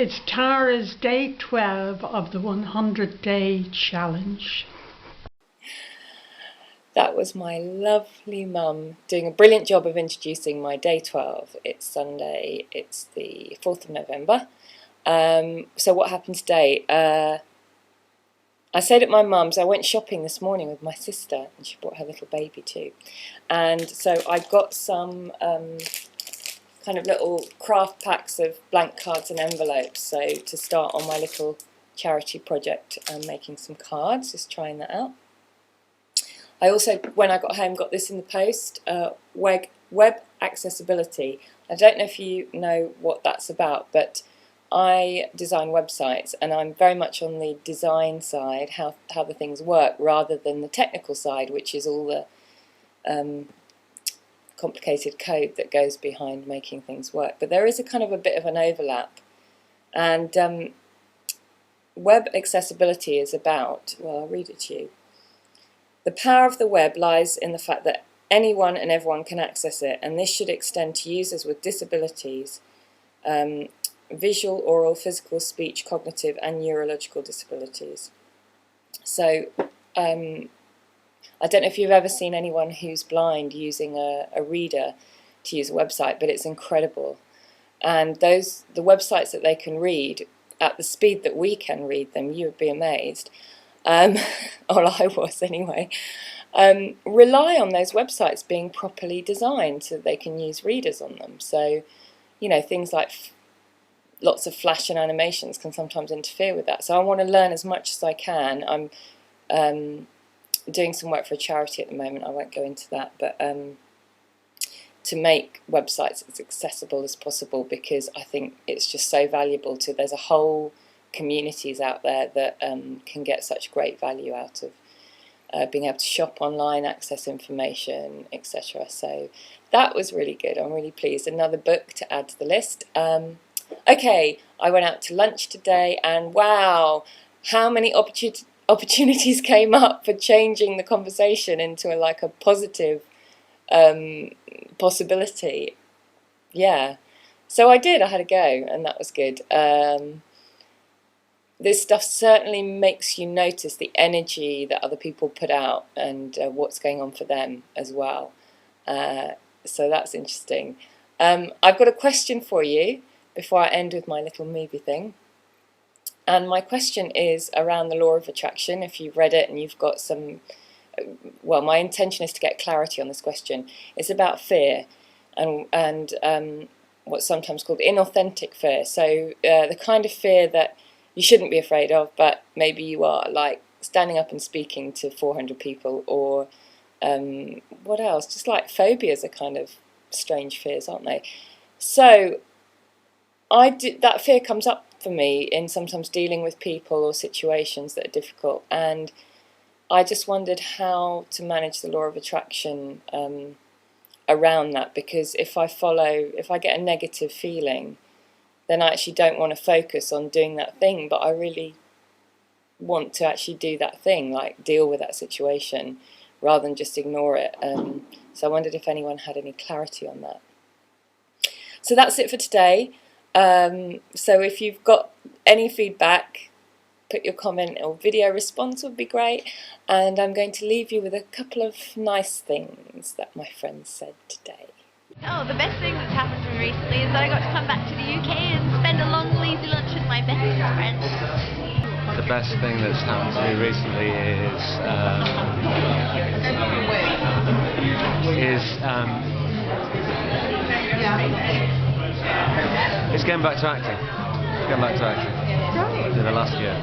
It's Tara's day 12 of the 100-day challenge. That was my lovely mum doing a brilliant job of introducing my day 12. It's Sunday, it's the 4th of November. So what happened today? I stayed at my mum's. I went shopping this morning with my sister, and she brought her little baby too. And so I got some kind of little craft packs of blank cards and envelopes, so to start on my little charity project, making some cards, just trying that out. I also, when I got home, got this in the post, web accessibility. I don't know if you know what that's about, but I design websites, and I'm very much on the design side, how the things work, rather than the technical side, which is all the complicated code that goes behind making things work. But there is a kind of a bit of an overlap, and web accessibility is about, well, I'll read it to you. The power of the web lies in the fact that anyone and everyone can access it, and this should extend to users with disabilities, visual, oral, physical, speech, cognitive and neurological disabilities. So I don't know if you've ever seen anyone who's blind using a reader to use a website, but it's incredible. And the websites that they can read at the speed that we can read them, you would be amazed, or I was anyway, rely on those websites being properly designed so they can use readers on them. So, you know, things like lots of flash and animations can sometimes interfere with that. So I want to learn as much as I can. I'm doing some work for a charity at the moment. I won't go into that, but to make websites as accessible as possible, because I think it's just so valuable to, there's a whole communities out there that can get such great value out of being able to shop online, access information, etc. So that was really good. I'm really pleased. Another book to add to the list. Okay, I went out to lunch today, and wow, how many opportunities came up for changing the conversation into a positive possibility. Yeah, so I did. I had a go, and that was good. This stuff certainly makes you notice the energy that other people put out, and what's going on for them as well. So that's interesting. I've got a question for you before I end with my little movie thing. And my question is around the law of attraction. If you've read it and you've got some, well, my intention is to get clarity on this question. It's about fear and what's sometimes called inauthentic fear. So the kind of fear that you shouldn't be afraid of, but maybe you are, like standing up and speaking to 400 people, or what else? Just like phobias are kind of strange fears, aren't they? So that fear comes up for me in sometimes dealing with people or situations that are difficult, and I just wondered how to manage the law of attraction around that, because if I get a negative feeling, then I actually don't want to focus on doing that thing, but I really want to actually do that thing, like deal with that situation, rather than just ignore it. So I wondered if anyone had any clarity on that. So that's it for today. So if you've got any feedback, put your comment or video response would be great. And I'm going to leave you with a couple of nice things that my friends said today. Oh, the best thing that's happened to me recently is that I got to come back to the UK and spend a long lazy lunch with my best friend. The best thing that's happened to me recently is getting back to acting. Getting back to acting. Right. In the last year.